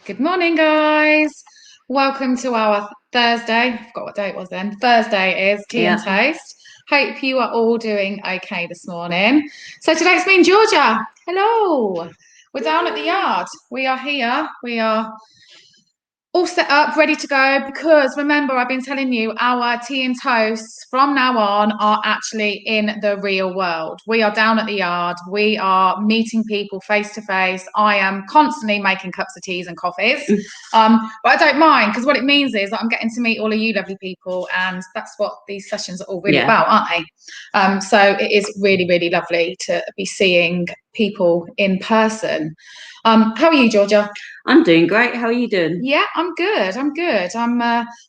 Good morning, guys. Welcome to our Thursday. I forgot what day it was then. Thursday is Tea and Toast. Hope you are all doing okay this morning. So today it's me and Georgia. Hello. We're down at the yard. We are here. We are all set up, ready to go, because remember, I've been telling you our tea and toasts from now on are actually in the real world. We are down at the yard. We are meeting people face to face. I am constantly making cups of teas and coffees, but I don't mind, because what it means is that I'm getting to meet all of you lovely people, and that's what these sessions are all really about, aren't they? So it is really, really lovely to be seeing people in person. How are you, Georgia? I'm doing great. How are you doing? Yeah, I'm good. I'm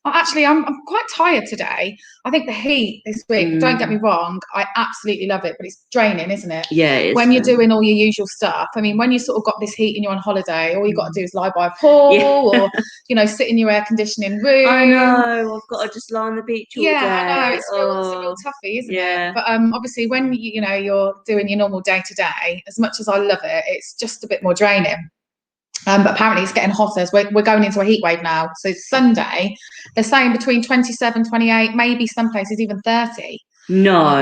quite tired today. I think the heat this week, don't get me wrong, I absolutely love it, but it's draining, isn't it? Yeah, it is. When you're doing all your usual stuff. I mean, when you sort of got this heat and you're on holiday, all you got to do is lie by a pool or, sit in your air conditioning room. I know. I've got to just lie on the beach all day. I know. It's a real toughie, isn't it? But obviously when you're doing your normal day to day, as much as I love it, it's just a bit more draining. But apparently it's getting hotter. So we're going into a heat wave now. So Sunday, they're saying between 27, 28, maybe some places even 30. No.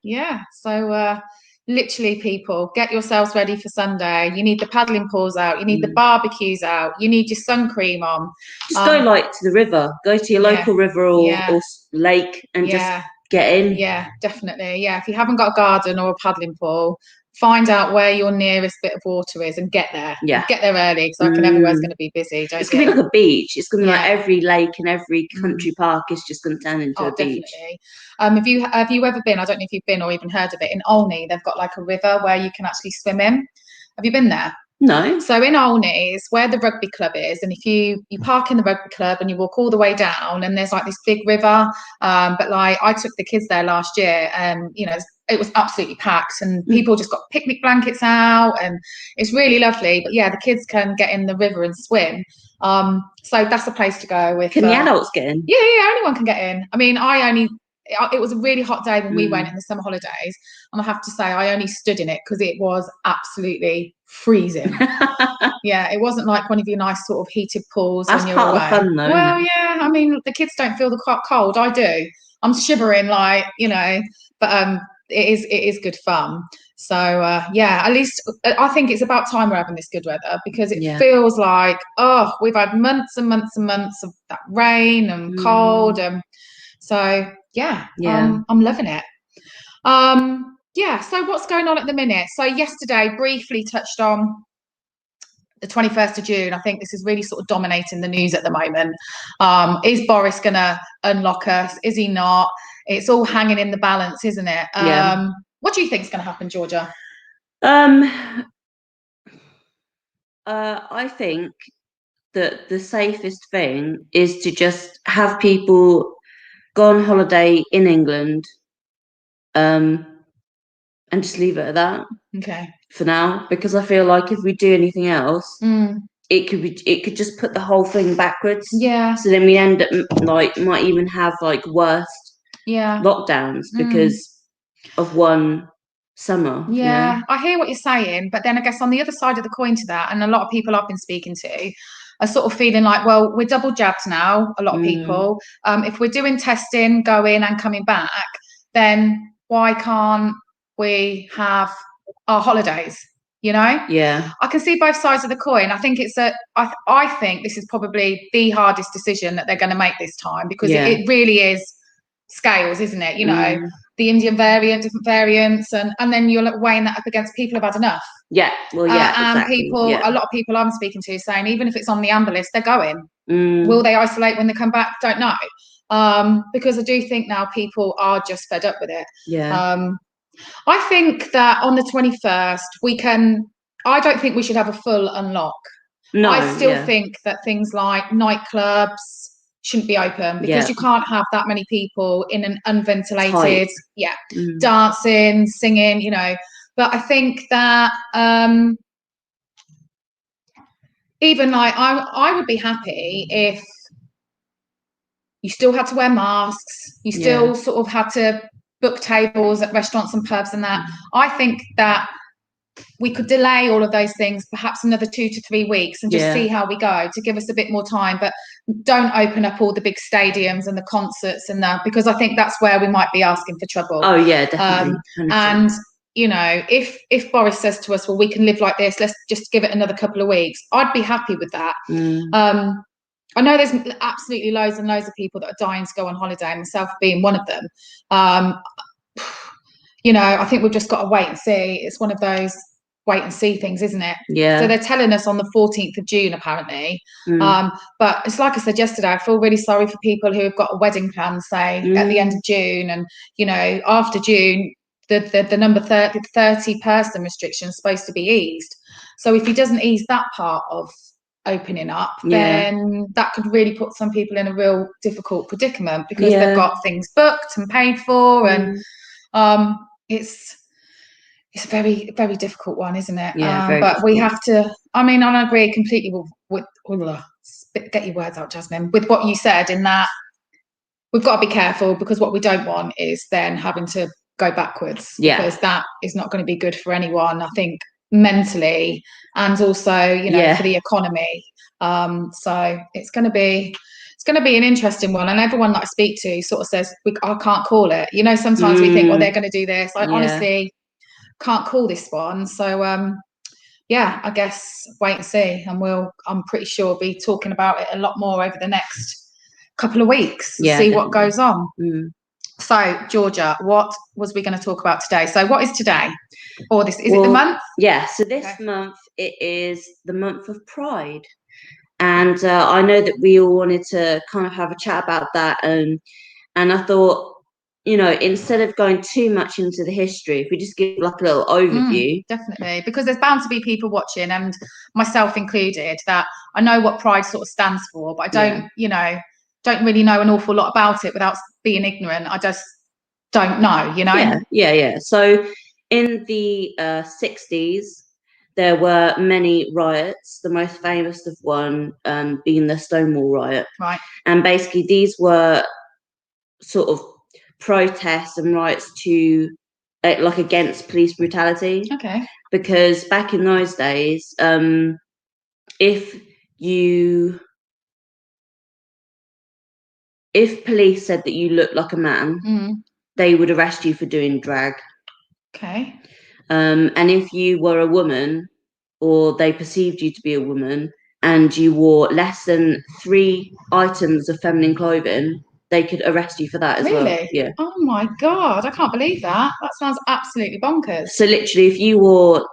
Yeah. So literally, people, get yourselves ready for Sunday. You need the paddling pools out. You need the barbecues out. You need your sun cream on. Just go to the river. Go to your local river or lake and just get in. Yeah, definitely. Yeah, if you haven't got a garden or a paddling pool, find out where your nearest bit of water is and get there. Yeah. Get there early, because I reckon everywhere's going to be busy. It's going to be like a beach. It's going to be like every lake and every country park is just going to turn into a beach. Definitely. Have you ever been, I don't know if you've been or even heard of it, in Olney, they've got like a river where you can actually swim in. Have you been there? No. So in Olney is where the rugby club is, and if you park in the rugby club and you walk all the way down, and there's like this big river, but like I took the kids there last year, and it was absolutely packed, and people just got picnic blankets out, and it's really lovely. But yeah, the kids can get in the river and swim. So that's the place to go with. Can the adults get in? Yeah, anyone can get in. I mean, it was a really hot day when we went in the summer holidays, and I have to say I only stood in it because it was absolutely freezing. Yeah, it wasn't like one of your nice sort of heated pools when you're away. That's part of the fun, though. Well, yeah, I mean, the kids don't feel the cold. I do. I'm shivering, but it is good fun. So at least I think it's about time we're having this good weather, because it feels like we've had months and months and months of that rain and cold, and so I'm loving it. So what's going on at the minute? So yesterday briefly touched on the 21st of June. I think this is really sort of dominating the news at the moment. Is Boris going to unlock us? Is he not? It's all hanging in the balance, isn't it? What do you think is going to happen, Georgia? I think that the safest thing is to just have people go on holiday in England, and just leave it at that. Okay. For now, because I feel like if we do anything else, it could just put the whole thing backwards. Yeah. So then we end up might even have worse lockdowns because of one summer. Yeah, I hear what you're saying, but then I guess on the other side of the coin to that, and a lot of people I've been speaking to are sort of feeling like, well, we're double jabbed now, a lot of people. If we're doing testing, going and coming back, then why can't we have our holidays? Yeah. I can see both sides of the coin. I think I think this is probably the hardest decision that they're going to make this time, because it really is scales, isn't it? The Indian variant, different variants, and then you're weighing that up against people have had enough. Yeah, well, yeah, and exactly. A lot of people I'm speaking to saying even if it's on the amber list, they're going. Will they isolate when they come back? Don't know. Because I do think now people are just fed up with it. Yeah. I think that on the 21st I don't think we should have a full unlock. No, I still think that things like nightclubs shouldn't be open, because you can't have that many people in an unventilated dancing, singing, but I think that even I would be happy if you still had to wear masks, you still sort of had to book tables at restaurants and pubs and that. I think that we could delay all of those things perhaps another 2 to 3 weeks and just see how we go, to give us a bit more time. But don't open up all the big stadiums and the concerts and that, because I think that's where we might be asking for trouble. Oh yeah, definitely. And you know, if Boris says to us, well, we can live like this, let's just give it another couple of weeks, I'd be happy with that. I know there's absolutely loads and loads of people that are dying to go on holiday, myself being one of them. You know, I think we've just got to wait and see. It's one of those wait and see things, isn't it? Yeah. So they're telling us on the 14th of June, apparently. But it's like I said yesterday, I feel really sorry for people who have got a wedding plan, say, at the end of June. And, you know, after June, the number 30 person restriction is supposed to be eased. So if he doesn't ease that part of opening up, then that could really put some people in a real difficult predicament, because they've got things booked and paid for. And it's a very, very difficult one, isn't it? But difficult. We have to, I mean, I agree completely with get your words out, Jasmine, with what you said, in that we've got to be careful, because what we don't want is then having to go backwards, because that is not going to be good for anyone, I think, mentally, and also, you know, for the economy. So it's going to be an interesting one, and everyone that I speak to sort of says, I can't call it. You know, sometimes we think, well, they're going to do this. I honestly can't call this one. So I guess wait and see, and I'm pretty sure we'll be talking about it a lot more over the next couple of weeks, see definitely what goes on. So Georgia, what was we going to talk about today? So what is today? Or this, is it the month? Yeah, so this month it is the month of Pride. And I know that we all wanted to kind of have a chat about that, and I thought, you know, instead of going too much into the history, if we just give like a little overview. Definitely, because there's bound to be people watching, and myself included, that I know what Pride sort of stands for, but I don't, you know, don't really know an awful lot about it without being ignorant. I just don't know, you know. Yeah. So in the 60s, there were many riots, the most famous of one being the Stonewall riot. Right. And basically these were sort of protests and riots to like against police brutality. Okay. Because back in those days, if police said that you looked like a man, they would arrest you for doing drag. Okay. And if you were a woman, or they perceived you to be a woman, and you wore less than 3 items of feminine clothing, they could arrest you for that as well. Really? Yeah. Oh my God, I can't believe that. That sounds absolutely bonkers. So literally, if you wore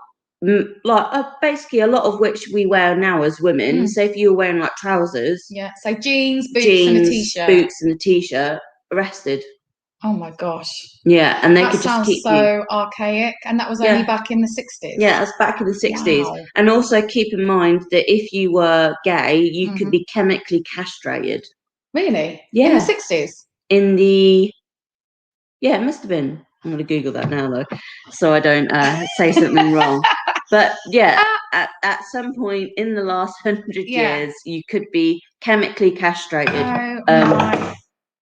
like basically a lot of which we wear now as women, so if you were wearing like trousers, so jeans, and a t-shirt, boots and a t-shirt, arrested. Oh my gosh. Yeah, and they could just keep so archaic, and that was only back in the 60s. Yeah, that's back in the 60s. Wow. And also keep in mind that if you were gay, you could be chemically castrated. Really? Yeah. In the 60s? It must have been. I'm going to Google that now, though, so I don't say something wrong. But yeah, at some point in the last 100 years, you could be chemically castrated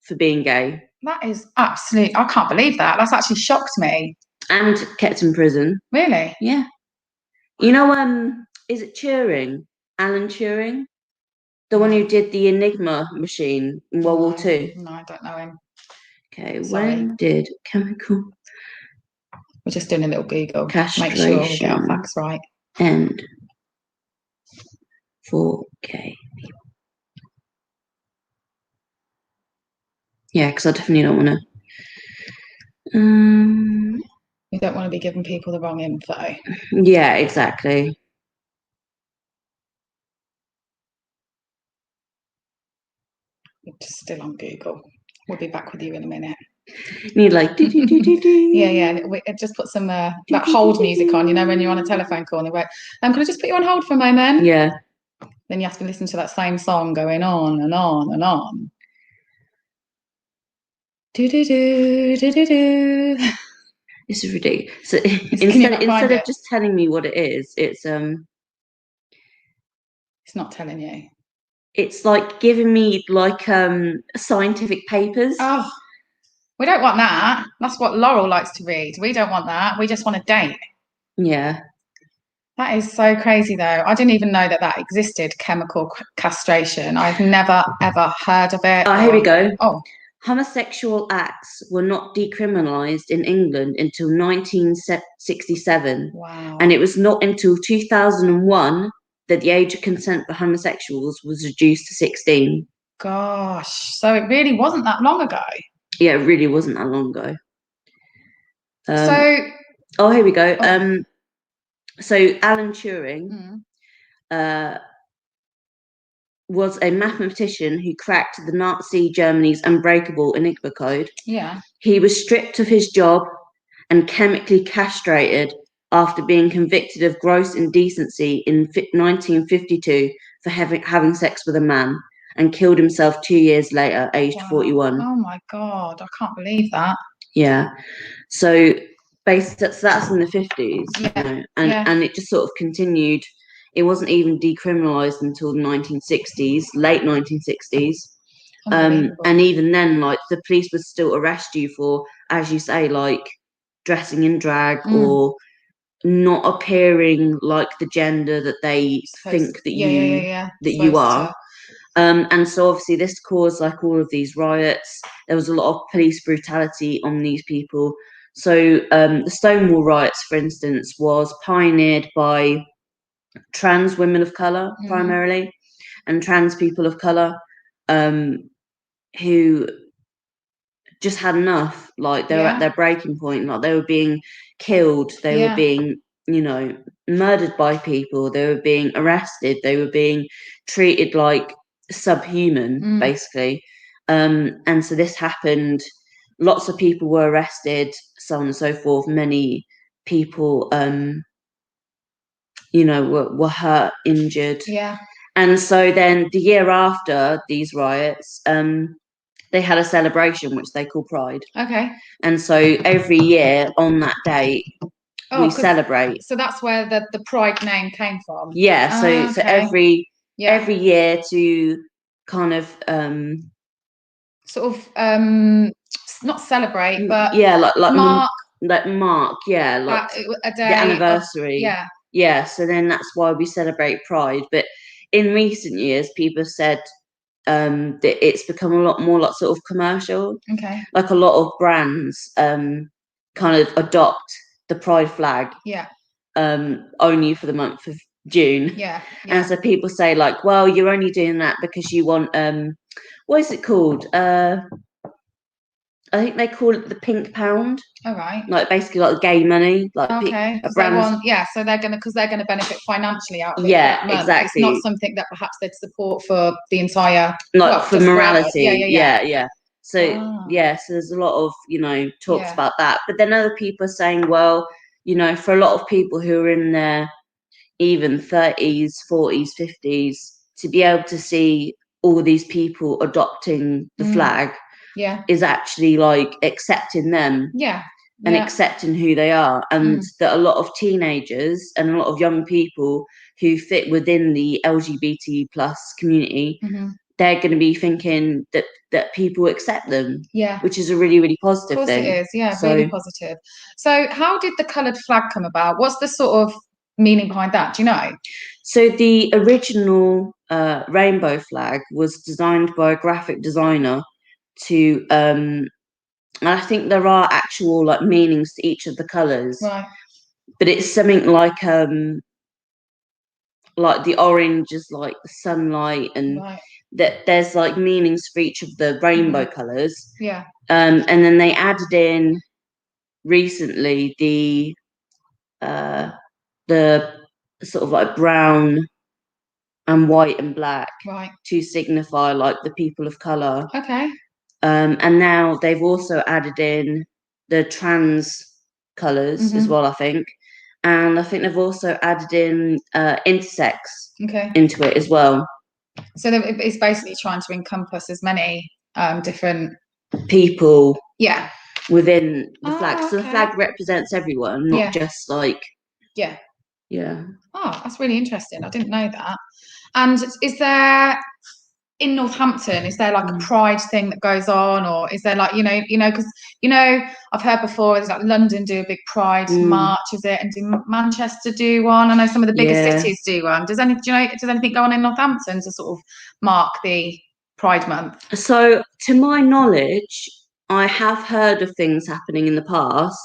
for being gay. That is absolute. I can't believe that. That's actually shocked me. And kept in prison. Really? Yeah. You know, is it Turing? Alan Turing? The one who did the Enigma machine in World War II? No, I don't know him. Okay, when did chemical... We're just doing a little Google. Castration. Make sure we get our facts right. End for gay people. Yeah, because I definitely don't want to... You don't want to be giving people the wrong info. Yeah, exactly. Just still on Google. We'll be back with you in a minute. Need like yeah. We just put some that hold music on. You know, when you're on a telephone call and they're like, "Can I just put you on hold for a moment?" Yeah. Then you have to listen to that same song going on and on and on. Do. This is ridiculous. So instead of just telling me what it is, it's not telling you. It's like giving me like scientific papers. Oh, we don't want that. That's what Laurel likes to read. We don't want that. We just want a date. Yeah. That is so crazy, though. I didn't even know that existed, chemical castration. I've never, ever heard of it. Here we go. Oh, homosexual acts were not decriminalised in England until 1967. wow. And it was not until 2001 that the age of consent for homosexuals was reduced to 16. Gosh. So it really wasn't that long ago. Yeah, it really wasn't that long ago. Here we go. So Alan Turing was a mathematician who cracked the Nazi Germany's unbreakable Enigma code. Yeah. He was stripped of his job and chemically castrated after being convicted of gross indecency in 1952 for having sex with a man, and killed himself 2 years later, aged 41. Oh my God, I can't believe that. Yeah. So that's in the 50s, and it just sort of continued. It wasn't even decriminalised until the 1960s, late 1960s. And even then, like, the police would still arrest you for, as you say, like dressing in drag or not appearing like the gender that they think that you are. And so obviously this caused like all of these riots. There was a lot of police brutality on these people. So the Stonewall riots, for instance, was pioneered by trans women of colour primarily, and trans people of colour who just had enough. Like, they were at their breaking point. Like, they were being killed, they were being, murdered by people, they were being arrested, they were being treated like subhuman, basically. And so this happened. Lots of people were arrested, so on and so forth. Many people were hurt, injured. And so then the year after these riots, they had a celebration which they call Pride. Okay. And so every year on that day, we celebrate. So that's where the Pride name came from. Yeah. So every year to kind of sort of not celebrate, but mark, like a day, the anniversary. Yeah. So then that's why we celebrate Pride. But in recent years, people said that it's become a lot more like sort of commercial. Okay. Like, a lot of brands kind of adopt the Pride flag. Yeah. Only for the month of June. Yeah. And so people say, like, well, you're only doing that because you want what is it called? I think they call it the pink pound. All right. Like, basically like gay money. Like, okay. So they're gonna benefit financially out of it. Yeah, exactly. It's not something that perhaps they'd support for the entire, for morality. Yeah. So so there's a lot of talks about that. But then other people are saying, well, for a lot of people who are in their even 30s, 40s, 50s, to be able to see all these people adopting the flag is actually like accepting them and accepting who they are. And that a lot of teenagers and a lot of young people who fit within the LGBT plus community, they're going to be thinking that people accept them, which is a really, really positive thing. Of course it is, really positive. So how did the coloured flag come about? What's the sort of meaning behind that? Do you know? So the original rainbow flag was designed by a graphic designer to and I think there are actual like meanings to each of the colours, right? But it's something like the orange is like the sunlight, and that there's like meanings for each of the rainbow colours. Yeah. And then they added in recently the sort of like brown and white and black, to signify like the people of colour. Okay. And now they've also added in the trans colours as well, I think. And I think they've also added in intersex into it as well. So it's basically trying to encompass as many different people within the flag. Okay. So the flag represents everyone, not just like... Yeah. Yeah. Oh, that's really interesting. I didn't know that. And is there in Northampton, is there like a pride thing that goes on, or is there like, because I've heard before there's like London do a big pride march, is it, and do Manchester do one? I know some of the bigger cities do one. Does anything go on in Northampton to sort of mark the Pride Month? So, to my knowledge, I have heard of things happening in the past,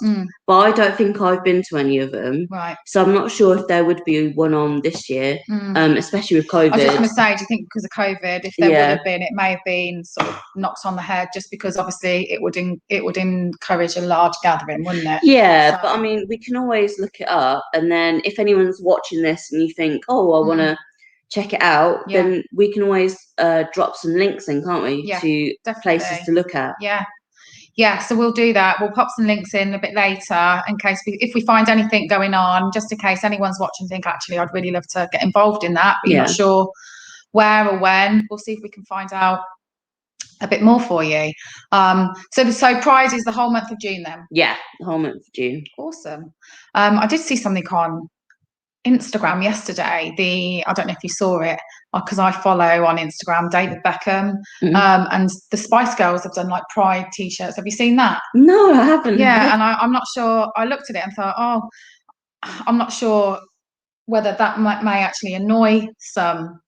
but I don't think I've been to any of them. Right. So I'm not sure if there would be one on this year, especially with COVID. I was just going to say, do you think because of COVID, if there would have been, it may have been sort of knocked on the head, just because obviously it would encourage a large gathering, wouldn't it? Yeah, so, but I mean, we can always look it up, and then if anyone's watching this and you think, oh, I want to check it out, then we can always drop some links in, can't we, to places to look at. Yeah, so we'll do that. We'll pop some links in a bit later in case if we find anything going on, just in case anyone's watching, think actually I'd really love to get involved in that, but you're not sure where or when. We'll see if we can find out a bit more for you. So Pride is the whole month of June then? Yeah, the whole month of June. Awesome. I did see something on Instagram yesterday. I don't know if you saw it, because I follow on Instagram David Beckham, and the Spice Girls have done like Pride t-shirts. Have you seen that? No, I haven't. Yeah, and I'm not sure. I looked at it and thought, oh, I'm not sure whether that may actually annoy some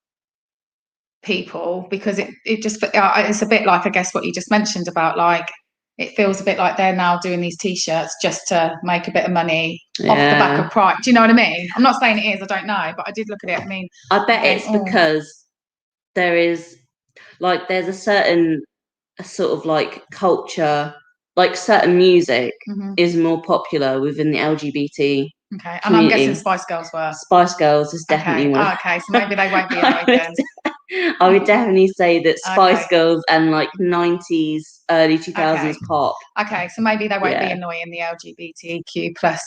people, because it just it's a bit like, I guess, what you just mentioned about, like, it feels a bit like they're now doing these t-shirts just to make a bit of money off the back of Pride. Do you know what I mean? I'm not saying it is, I don't know, but I did look at it. I mean, I bet it's because there's a certain sort of like culture, like certain music is more popular within the LGBT Okay, and community. I'm guessing Spice Girls were. Spice Girls is definitely one. Okay, so maybe they won't be annoyed then. I would definitely say that Spice Girls and like 90s, early 2000s pop. Okay, so maybe they won't be annoying the LGBTQ plus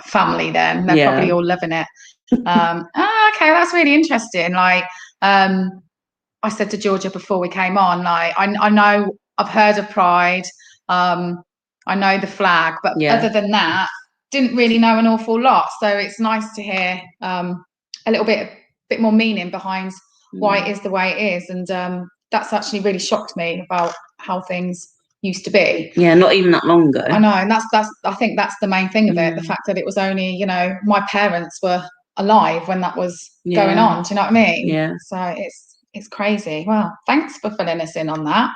family then. They're probably all loving it. Okay, that's really interesting. Like, I said to Georgia before we came on, like, I know I've heard of Pride, I know the flag, but other than that, didn't really know an awful lot. So it's nice to hear a little bit more meaning behind why it is the way it is, and that's actually really shocked me about how things used to be. Yeah, not even that long ago. I know, and that's I think that's the main thing of it, the fact that it was only, my parents were alive when that was going on. Do you know what I mean? Yeah. So it's crazy. Well, thanks for filling us in on that.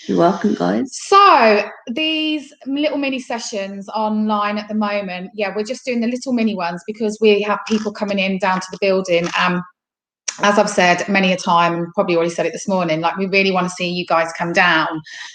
You're welcome, guys. So these little mini sessions online at the moment, we're just doing the little mini ones because we have people coming in down to the building. As I've said many a time, and probably already said it this morning, like, we really want to see you guys come down.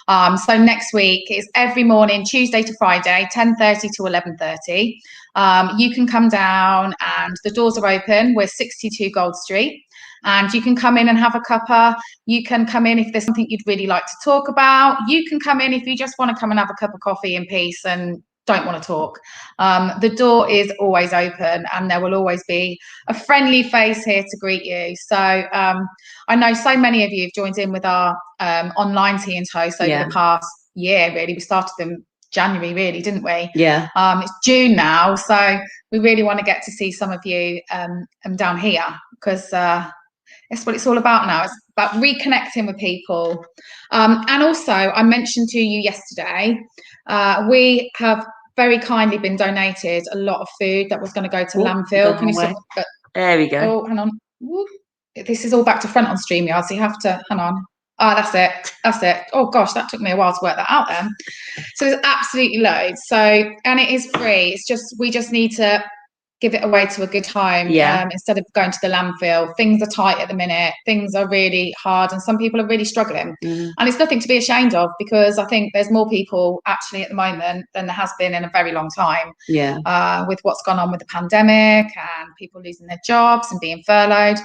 So next week is every morning, Tuesday to Friday, 10:30 to 11:30. You can come down and the doors are open. We're 62 Gold Street. And you can come in and have a cuppa. You can come in if there's something you'd really like to talk about. You can come in if you just want to come and have a cup of coffee in peace and don't want to talk. The door is always open, and there will always be a friendly face here to greet you. So I know so many of you have joined in with our online tea and toast over the past year, really. We started them January, really, didn't we? Yeah. It's June now, so we really want to get to see some of you down here, because that's what it's all about now. It's about reconnecting with people. And also, I mentioned to you yesterday, we have very kindly been donated a lot of food that was going to go to landfill. Can you see? There we go. Oh, hang on. Woo. This is all back to front on StreamYard, so you have to, hang on. Oh, that's it. Oh gosh, that took me a while to work that out then. So there's absolutely loads. So, and it is free. It's just, we just need to give it away to a good home, instead of going to the landfill. Things are tight at the minute. Things are really hard, and some people are really struggling. And it's nothing to be ashamed of, because I think there's more people actually at the moment than there has been in a very long time. With what's gone on with the pandemic and people losing their jobs and being furloughed.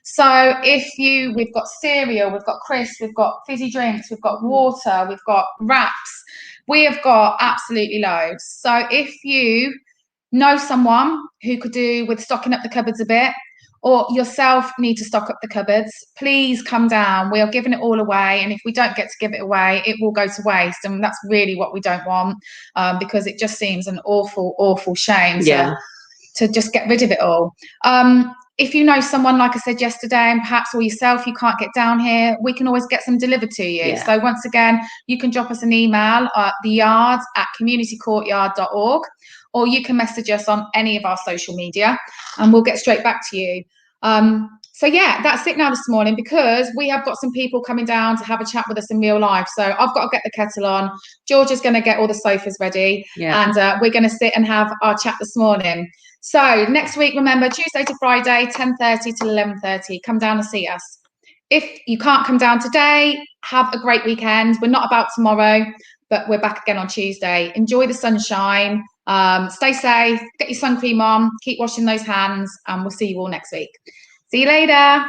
So we've got cereal, we've got crisps, we've got fizzy drinks, we've got water, we've got wraps. We have got absolutely loads. So if you know someone who could do with stocking up the cupboards a bit, or yourself need to stock up the cupboards, please come down. We are giving it all away, and if we don't get to give it away, it will go to waste, and that's really what we don't want, because it just seems an awful shame to just get rid of it all. if you know someone, like I said yesterday, and perhaps or yourself, you can't get down here, we can always get some delivered to you. Yeah. So once again, you can drop us an email at theyard@communitycourtyard.org, or you can message us on any of our social media and we'll get straight back to you. So yeah, that's it now this morning, because we have got some people coming down to have a chat with us in real life. So I've got to get the kettle on. Georgia's going to get all the sofas ready, and we're going to sit and have our chat this morning. So next week, remember, Tuesday to Friday, 10:30 to 11:30. Come down and see us. If you can't come down today, have a great weekend. We're not about tomorrow, but we're back again on Tuesday. Enjoy the sunshine. Stay safe. Get your sun cream on. Keep washing those hands, and we'll see you all next week. See you later.